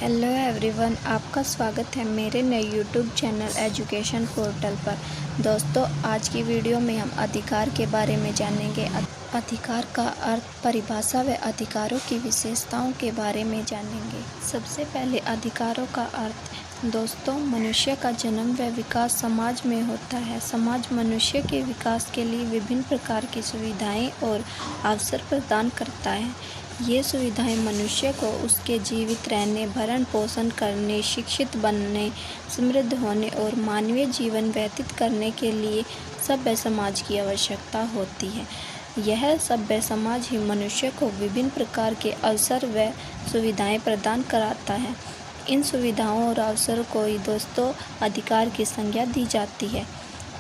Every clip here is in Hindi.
हेलो एवरीवन, आपका स्वागत है मेरे नए यूट्यूब चैनल एजुकेशन पोर्टल पर। दोस्तों, आज की वीडियो में हम अधिकार के बारे में जानेंगे। अधिकार का अर्थ, परिभाषा व अधिकारों की विशेषताओं के बारे में जानेंगे। सबसे पहले अधिकारों का अर्थ। दोस्तों, मनुष्य का जन्म व विकास समाज में होता है। समाज मनुष्य के विकास के लिए विभिन्न प्रकार की सुविधाएं और अवसर प्रदान करता है। ये सुविधाएं मनुष्य को उसके जीवित रहने, भरण पोषण करने, शिक्षित बनने, समृद्ध होने और मानवीय जीवन व्यतीत करने के लिए सभ्य समाज की आवश्यकता होती है। यह सभ्य समाज ही मनुष्य को विभिन्न प्रकार के अवसर व सुविधाएं प्रदान कराता है। इन सुविधाओं और अवसरों को ही दोस्तों अधिकार की संज्ञा दी जाती है।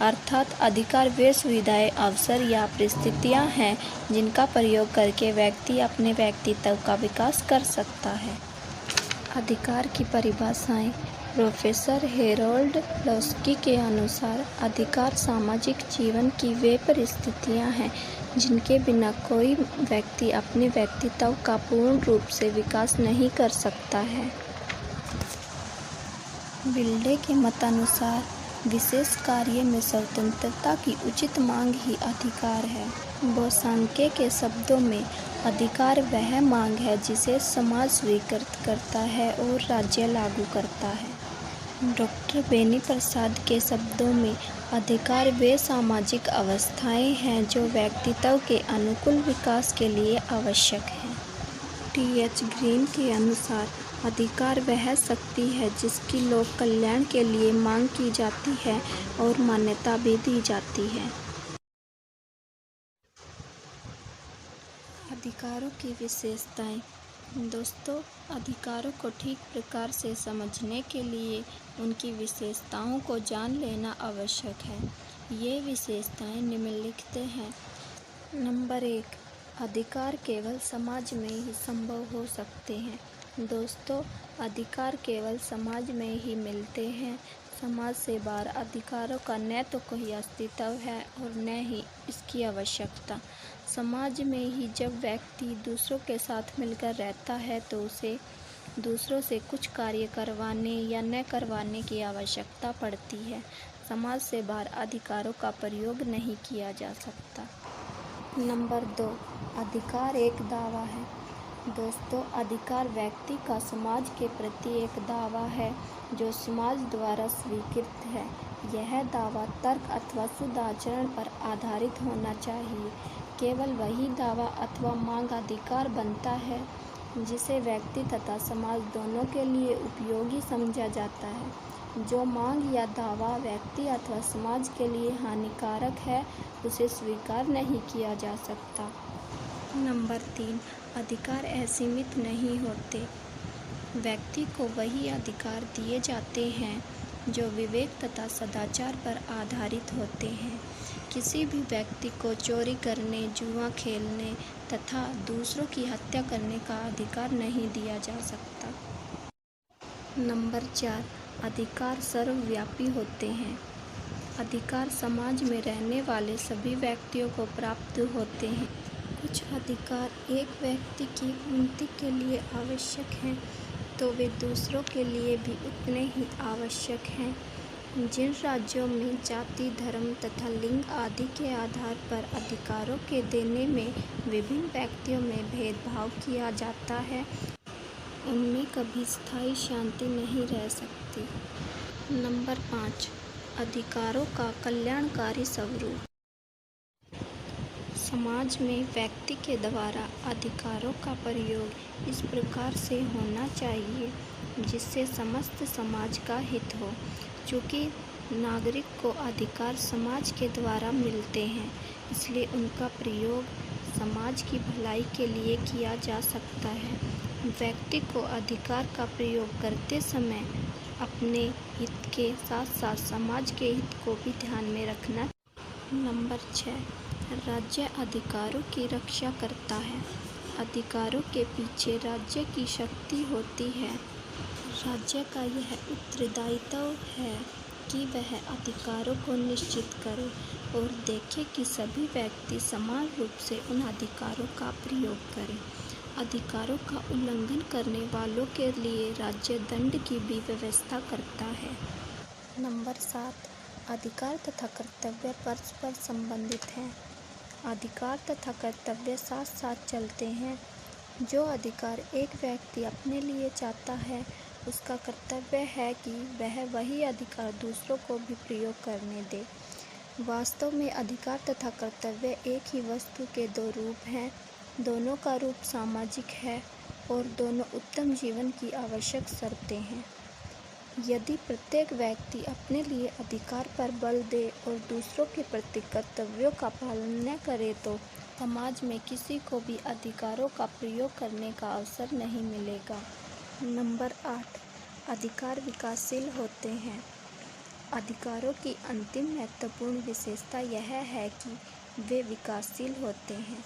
अर्थात अधिकार वे सुविधाएं, अवसर या परिस्थितियां हैं जिनका प्रयोग करके व्यक्ति अपने व्यक्तित्व का विकास कर सकता है। अधिकार की परिभाषाएं। प्रोफेसर हेरोल्ड लॉस्की के अनुसार अधिकार सामाजिक जीवन की वे परिस्थितियां हैं जिनके बिना कोई व्यक्ति अपने व्यक्तित्व का पूर्ण रूप से विकास नहीं कर सकता है। बिल्डे के मतानुसार विशेष कार्य में स्वतंत्रता की उचित मांग ही अधिकार है। बोसांके के शब्दों में अधिकार वह मांग है जिसे समाज स्वीकृत करता है और राज्य लागू करता है। डॉक्टर बेनी प्रसाद के शब्दों में अधिकार वे सामाजिक अवस्थाएं हैं जो व्यक्तित्व के अनुकूल विकास के लिए आवश्यक हैं। टी.एच. ग्रीन के अनुसार अधिकार वह शक्ति है जिसकी लोक कल्याण के लिए मांग की जाती है और मान्यता भी दी जाती है। अधिकारों की विशेषताएं। दोस्तों, अधिकारों को ठीक प्रकार से समझने के लिए उनकी विशेषताओं को जान लेना आवश्यक है। ये विशेषताएं निम्नलिखित हैं। नंबर 1, अधिकार केवल समाज में ही संभव हो सकते हैं। दोस्तों, अधिकार केवल समाज में ही मिलते हैं। समाज से बाहर अधिकारों का न तो कोई अस्तित्व है और न ही इसकी आवश्यकता। समाज में ही जब व्यक्ति दूसरों के साथ मिलकर रहता है तो उसे दूसरों से कुछ कार्य करवाने या न करवाने की आवश्यकता पड़ती है। समाज से बाहर अधिकारों का प्रयोग नहीं किया जा सकता। नंबर 2, अधिकार एक दावा है। दोस्तों, अधिकार व्यक्ति का समाज के प्रति एक दावा है जो समाज द्वारा स्वीकृत है। यह दावा तर्क अथवा शुद्ध आचरण पर आधारित होना चाहिए। केवल वही दावा अथवा मांग अधिकार बनता है जिसे व्यक्ति तथा समाज दोनों के लिए उपयोगी समझा जाता है। जो मांग या दावा व्यक्ति अथवा समाज के लिए हानिकारक है उसे स्वीकार नहीं किया जा सकता। नंबर 3, अधिकार असीमित नहीं होते। व्यक्ति को वही अधिकार दिए जाते हैं जो विवेक तथा सदाचार पर आधारित होते हैं। किसी भी व्यक्ति को चोरी करने, जुआ खेलने तथा दूसरों की हत्या करने का अधिकार नहीं दिया जा सकता। नंबर 4, अधिकार सर्वव्यापी होते हैं। अधिकार समाज में रहने वाले सभी व्यक्तियों को प्राप्त होते हैं। कुछ अधिकार एक व्यक्ति की उन्नति के लिए आवश्यक हैं तो वे दूसरों के लिए भी उतने ही आवश्यक हैं। जिन राज्यों में जाति, धर्म तथा लिंग आदि के आधार पर अधिकारों के देने में विभिन्न व्यक्तियों में भेदभाव किया जाता है उनमें कभी स्थायी शांति नहीं रह सकती। नंबर 5, अधिकारों का कल्याणकारी स्वरूप। समाज में व्यक्ति के द्वारा अधिकारों का प्रयोग इस प्रकार से होना चाहिए जिससे समस्त समाज का हित हो। चूँकि नागरिक को अधिकार समाज के द्वारा मिलते हैं, इसलिए उनका प्रयोग समाज की भलाई के लिए किया जा सकता है। व्यक्ति को अधिकार का प्रयोग करते समय अपने हित के साथ साथ समाज के हित को भी ध्यान में रखना। नंबर 6, राज्य अधिकारों की रक्षा करता है। अधिकारों के पीछे राज्य की शक्ति होती है। राज्य का यह उत्तरदायित्व है कि वह अधिकारों को निश्चित करे और देखे कि सभी व्यक्ति समान रूप से उन अधिकारों का प्रयोग करें। अधिकारों का उल्लंघन करने वालों के लिए राज्य दंड की भी व्यवस्था करता है। नंबर 7, अधिकार तथा कर्तव्य परस्पर संबंधित हैं। अधिकार तथा कर्तव्य साथ साथ चलते हैं। जो अधिकार एक व्यक्ति अपने लिए चाहता है, उसका कर्तव्य है कि वह वही अधिकार दूसरों को भी प्रयोग करने दे। वास्तव में अधिकार तथा कर्तव्य एक ही वस्तु के दो रूप हैं। दोनों का रूप सामाजिक है और दोनों उत्तम जीवन की आवश्यक शर्तें हैं। यदि प्रत्येक व्यक्ति अपने लिए अधिकार पर बल दे और दूसरों के प्रति कर्तव्यों का पालन न करे तो समाज में किसी को भी अधिकारों का प्रयोग करने का अवसर नहीं मिलेगा। नंबर 8, अधिकार विकासशील होते हैं। अधिकारों की अंतिम महत्वपूर्ण विशेषता यह है कि वे विकासशील होते हैं।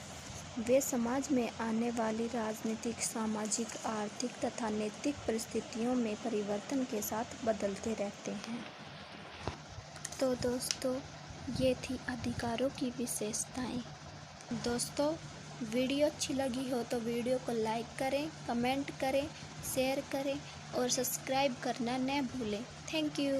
वे समाज में आने वाली राजनीतिक, सामाजिक, आर्थिक तथा नैतिक परिस्थितियों में परिवर्तन के साथ बदलते रहते हैं। तो दोस्तों, ये थी अधिकारों की विशेषताएं। दोस्तों, वीडियो अच्छी लगी हो तो वीडियो को लाइक करें, कमेंट करें, शेयर करें और सब्सक्राइब करना न भूलें। Thank you.